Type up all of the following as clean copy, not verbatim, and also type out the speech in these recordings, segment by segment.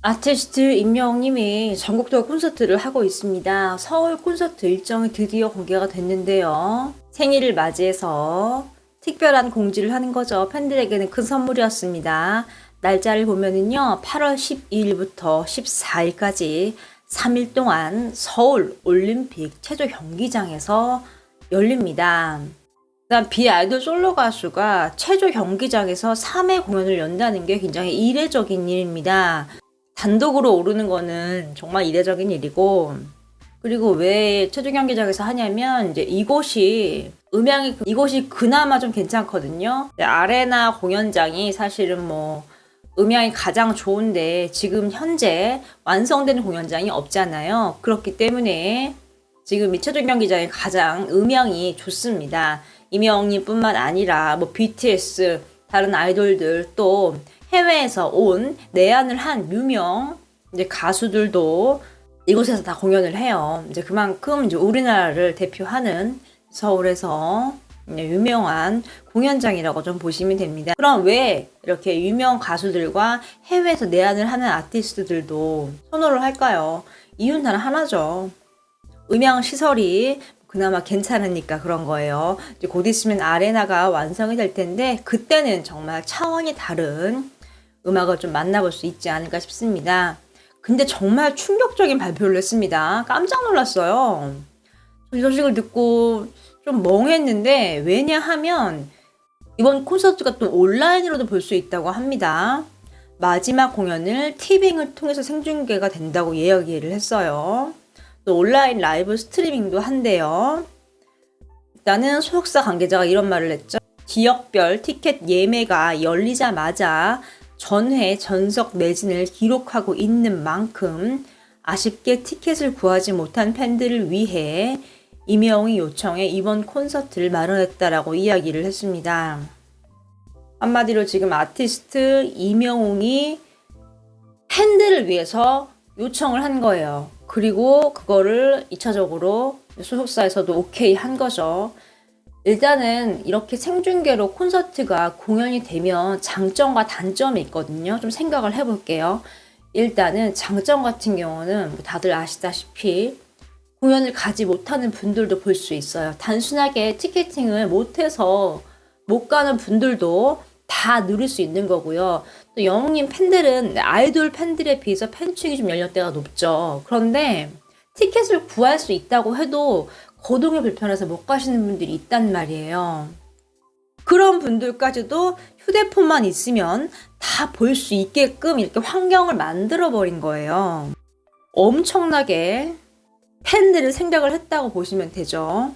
아티스트 임영웅님이 전국도어 콘서트를 하고 있습니다. 서울 콘서트 일정이 드디어 공개가 됐는데요. 생일을 맞이해서 특별한 공지를 하는 거죠. 팬들에게는 큰 선물이었습니다. 날짜를 보면은요, 8월 12일부터 14일까지 3일 동안 서울 올림픽 체조 경기장에서 열립니다. 일단 비아이돌 솔로 가수가 체조 경기장에서 3회 공연을 연다는 게 굉장히 이례적인 일입니다. 단독으로 오르는 거는 정말 이례적인 일이고, 그리고 왜 체조 경기장에서 하냐면 이제 이곳이 그나마 좀 괜찮거든요. 아레나 공연장이 사실은 뭐 음향이 가장 좋은데 지금 현재 완성된 공연장이 없잖아요. 그렇기 때문에 지금 이 체조 경기장이 가장 음향이 좋습니다. 임영웅님뿐만 아니라 뭐 BTS, 다른 아이돌들 또 해외에서 온 내한을 한 유명 이제 가수들도 이곳에서 다 공연을 해요. 이제 그만큼 이제 우리나라를 대표하는 서울에서 유명한 공연장이라고 좀 보시면 됩니다. 그럼 왜 이렇게 유명 가수들과 해외에서 내한을 하는 아티스트들도 선호를 할까요? 이유는 단 하나죠. 음향 시설이 그나마 괜찮으니까 그런 거예요. 이제 곧 있으면 아레나가 완성이 될 텐데 그때는 정말 차원이 다른 음악을 좀 만나볼 수 있지 않을까 싶습니다. 근데 정말 충격적인 발표를 했습니다. 깜짝 놀랐어요. 이 소식을 듣고 좀 멍했는데 왜냐하면 이번 콘서트가 또 온라인으로도 볼 수 있다고 합니다. 마지막 공연을 티빙을 통해서 생중계가 된다고 이야기를 했어요. 또 온라인 라이브 스트리밍도 한대요. 일단은 소속사 관계자가 이런 말을 했죠. 지역별 티켓 예매가 열리자마자 전회 전석 매진을 기록하고 있는 만큼 아쉽게 티켓을 구하지 못한 팬들을 위해 임영웅이 요청해 이번 콘서트를 마련했다라고 이야기를 했습니다. 한마디로 지금 아티스트 임영웅이 팬들을 위해서 요청을 한 거예요. 그리고 그거를 2차적으로 소속사에서도 오케이 한 거죠. 일단은 이렇게 생중계로 콘서트가 공연이 되면 장점과 단점이 있거든요. 좀 생각을 해볼게요. 일단은 장점 같은 경우는 다들 아시다시피 공연을 가지 못하는 분들도 볼 수 있어요. 단순하게 티켓팅을 못해서 못 가는 분들도 다 누릴 수 있는 거고요. 또 영웅님 팬들은 아이돌 팬들에 비해서 팬층이 좀 연령대가 높죠. 그런데 티켓을 구할 수 있다고 해도 거동이 불편해서 못 가시는 분들이 있단 말이에요. 그런 분들까지도 휴대폰만 있으면 다 볼 수 있게끔 이렇게 환경을 만들어 버린 거예요. 엄청나게 팬들을 생각을 했다고 보시면 되죠.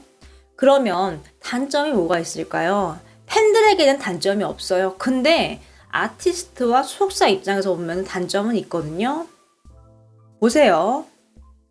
그러면 단점이 뭐가 있을까요? 팬들에게는 단점이 없어요. 근데 아티스트와 소속사 입장에서 보면 단점은 있거든요. 보세요.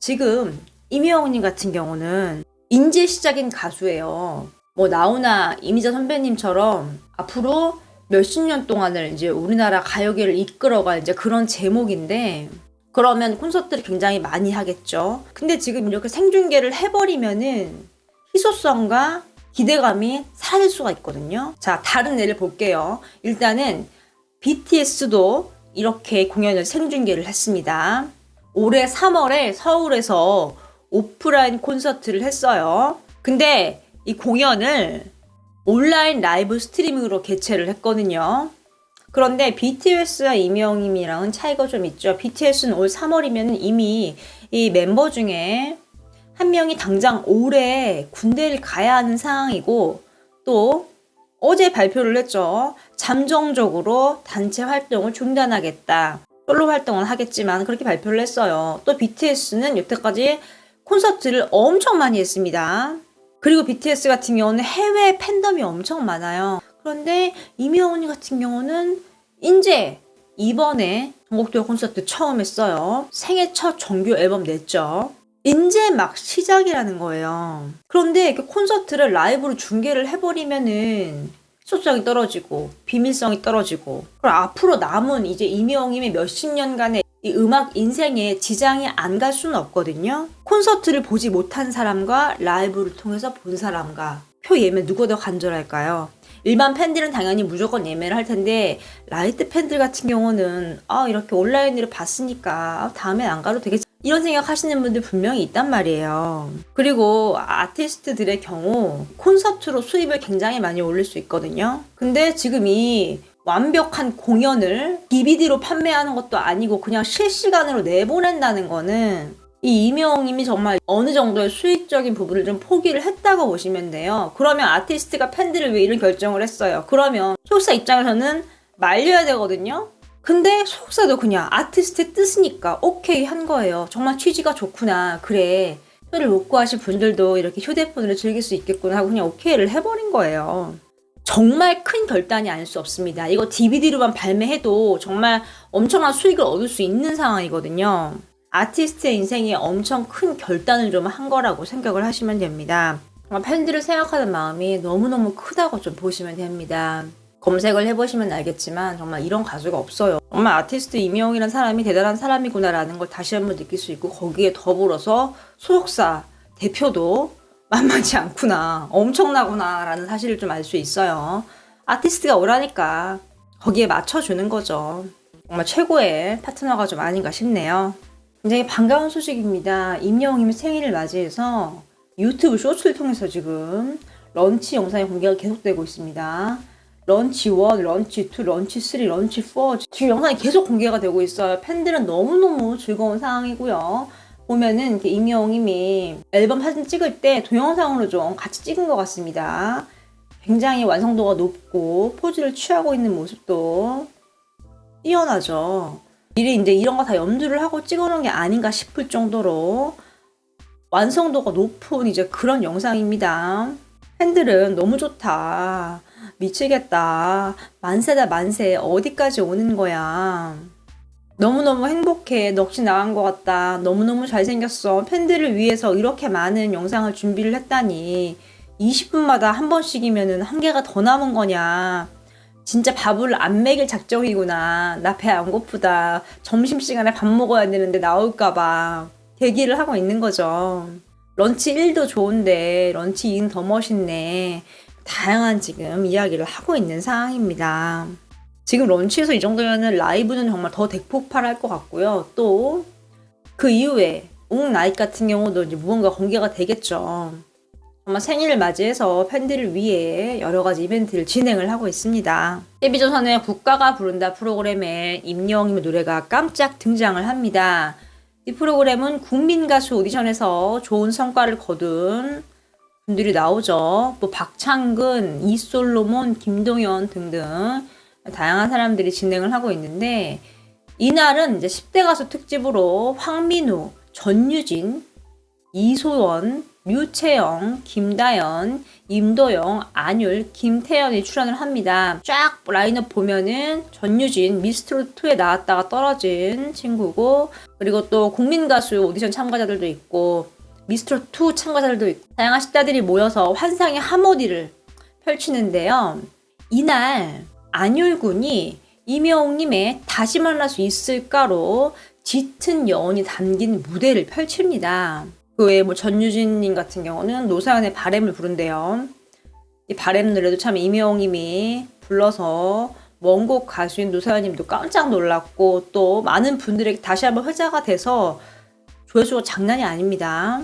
지금 임영웅님 같은 경우는 인재 시작인 가수예요. 뭐 나훈아, 이미자 선배님처럼 앞으로 몇십 년 동안을 이제 우리나라 가요계를 이끌어갈 이제 그런 제목인데 그러면 콘서트를 굉장히 많이 하겠죠. 근데 지금 이렇게 생중계를 해버리면은 희소성과 기대감이 사라질 수가 있거든요. 자, 다른 예를 볼게요. 일단은 BTS도 이렇게 공연을 생중계를 했습니다. 올해 3월에 서울에서 오프라인 콘서트를 했어요. 근데 이 공연을 온라인 라이브 스트리밍으로 개최를 했거든요. 그런데 BTS와 임영웅님이랑은 차이가 좀 있죠. BTS는 올 3월이면 이미 이 멤버 중에 한 명이 당장 올해 군대를 가야 하는 상황이고 또 어제 발표를 했죠. 잠정적으로 단체 활동을 중단하겠다. 솔로 활동은 하겠지만 그렇게 발표를 했어요. 또 BTS는 여태까지 콘서트를 엄청 많이 했습니다. 그리고 BTS 같은 경우는 해외 팬덤이 엄청 많아요. 그런데 임영웅 같은 경우는 이제 이번에 전국도어 콘서트 처음 했어요. 생애 첫 정규 앨범 냈죠. 이제 막 시작이라는 거예요. 그런데 그 콘서트를 라이브로 중계를 해버리면은 희소성이 떨어지고 비밀성이 떨어지고 그럼 앞으로 남은 이제 임영웅님의 몇십 년간의 이 음악 인생에 지장이 안 갈 수는 없거든요. 콘서트를 보지 못한 사람과 라이브를 통해서 본 사람과 표 예매 누가 더 간절할까요? 일반 팬들은 당연히 무조건 예매를 할 텐데 라이트 팬들 같은 경우는 이렇게 온라인으로 봤으니까 다음엔 안 가도 되겠지 이런 생각 하시는 분들 분명히 있단 말이에요. 그리고 아티스트들의 경우 콘서트로 수입을 굉장히 많이 올릴 수 있거든요. 근데 지금 이 완벽한 공연을 DVD로 판매하는 것도 아니고 그냥 실시간으로 내보낸다는 거는 이 이명웅님이 정말 어느 정도의 수익적인 부분을 좀 포기를 했다고 보시면 돼요. 그러면 아티스트가 팬들을 위해 이런 결정을 했어요. 그러면 소속사 입장에서는 말려야 되거든요. 근데 소속사도 그냥 아티스트의 뜻이니까 오케이 한 거예요. 정말 취지가 좋구나. 그래. 표를 못 구하실 분들도 이렇게 휴대폰으로 즐길 수 있겠구나 하고 그냥 오케이를 해버린 거예요. 정말 큰 결단이 아닐 수 없습니다. 이거 DVD로만 발매해도 정말 엄청난 수익을 얻을 수 있는 상황이거든요. 아티스트의 인생에 엄청 큰 결단을 좀 한 거라고 생각을 하시면 됩니다. 팬들을 생각하는 마음이 너무너무 크다고 좀 보시면 됩니다. 검색을 해보시면 알겠지만 정말 이런 가수가 없어요. 정말 아티스트 이명웅이라는 사람이 대단한 사람이구나 라는 걸 다시 한번 느낄 수 있고 거기에 더불어서 소속사 대표도 만만치 않구나, 엄청나구나 라는 사실을 좀 알 수 있어요. 아티스트가 오라니까 거기에 맞춰주는 거죠. 정말 최고의 파트너가 좀 아닌가 싶네요. 굉장히 반가운 소식입니다. 임영웅님의 생일을 맞이해서 유튜브 쇼츠를 통해서 지금 런치 영상이 공개가 계속되고 있습니다. 런치 1, 런치 2, 런치 3, 런치 4 지금 영상이 계속 공개가 되고 있어요. 팬들은 너무너무 즐거운 상황이고요. 보면은 이렇게 임영웅님이 앨범 사진 찍을 때 동영상으로 좀 같이 찍은 것 같습니다. 굉장히 완성도가 높고 포즈를 취하고 있는 모습도 뛰어나죠. 미리 이제 이런 거 다 염두를 하고 찍어놓은 게 아닌가 싶을 정도로 완성도가 높은 이제 그런 영상입니다. 팬들은 너무 좋다, 미치겠다, 만세다 만세, 어디까지 오는 거야, 너무너무 행복해, 넋이 나간 것 같다, 너무너무 잘생겼어, 팬들을 위해서 이렇게 많은 영상을 준비를 했다니 20분마다 한 번씩이면은 한 개가 더 남은 거냐, 진짜 밥을 안 먹일 작정이구나, 나 배 안 고프다, 점심시간에 밥 먹어야 되는데 나올까봐 대기를 하고 있는 거죠. 런치 1도 좋은데 런치 2는 더 멋있네. 다양한 지금 이야기를 하고 있는 상황입니다. 지금 런치에서 이 정도면은 라이브는 정말 더 대폭발할 것 같고요. 또 그 이후에 웅나잇 같은 경우도 이제 무언가 공개가 되겠죠. 정말 생일을 맞이해서 팬들을 위해 여러 가지 이벤트를 진행을 하고 있습니다. TV조선의 국가가 부른다 프로그램에 임영웅님의 노래가 깜짝 등장을 합니다. 이 프로그램은 국민가수 오디션에서 좋은 성과를 거둔 분들이 나오죠. 또 박창근, 이솔로몬, 김동현 등등 다양한 사람들이 진행을 하고 있는데 이날은 이제 10대 가수 특집으로 황민우, 전유진, 이소원, 류채영, 김다연, 임도영, 안율, 김태연이 출연을 합니다. 쫙 라인업 보면은 전유진 미스트롯2에 나왔다가 떨어진 친구고, 그리고 또 국민가수 오디션 참가자들도 있고 미스트롯2 참가자들도 있고 다양한 10대들이 모여서 환상의 하모니를 펼치는데요. 이날 안율 군이 임영웅님의 다시 만날 수 있을까로 짙은 여운이 담긴 무대를 펼칩니다. 그 외에 뭐 전유진님 같은 경우는 노사연의 바램을 부른대요. 이 바램 노래도 참 임영웅님이 불러서 원곡 가수인 노사연님도 깜짝 놀랐고 또 많은 분들에게 다시 한번 회자가 돼서 조회수가 장난이 아닙니다.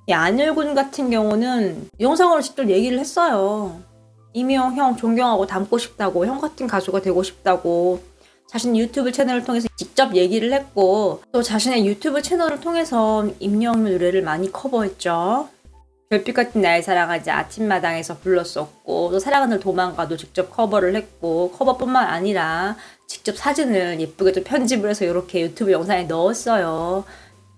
이 안율군 같은 경우는 영상으로 직접 얘기를 했어요. 임영웅 형 존경하고 닮고 싶다고, 형 같은 가수가 되고 싶다고 자신 유튜브 채널을 통해서 직접 얘기를 했고 또 자신의 유튜브 채널을 통해서 임영웅의 노래를 많이 커버했죠. 별빛 같은 날 사랑하지 아침마당에서 불렀었고 또 사랑하는 도망가도 직접 커버를 했고 커버뿐만 아니라 직접 사진을 예쁘게 또 편집을 해서 이렇게 유튜브 영상에 넣었어요.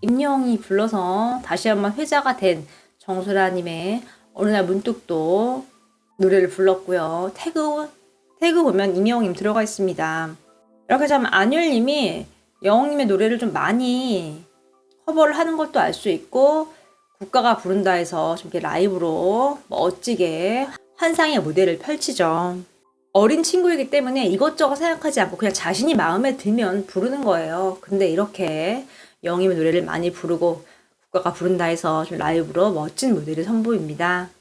임영웅이 불러서 다시 한번 회자가 된 정수라님의 어느 날 문득 또 노래를 불렀고요. 태그 보면 임영웅님 들어가 있습니다. 이렇게 참 안율님이 영웅님의 노래를 좀 많이 커버를 하는 것도 알 수 있고 국가가 부른다 해서 좀 이렇게 라이브로 멋지게 환상의 무대를 펼치죠. 어린 친구이기 때문에 이것저것 생각하지 않고 그냥 자신이 마음에 들면 부르는 거예요. 근데 이렇게 영웅님의 노래를 많이 부르고 국가가 부른다 해서 좀 라이브로 멋진 무대를 선보입니다.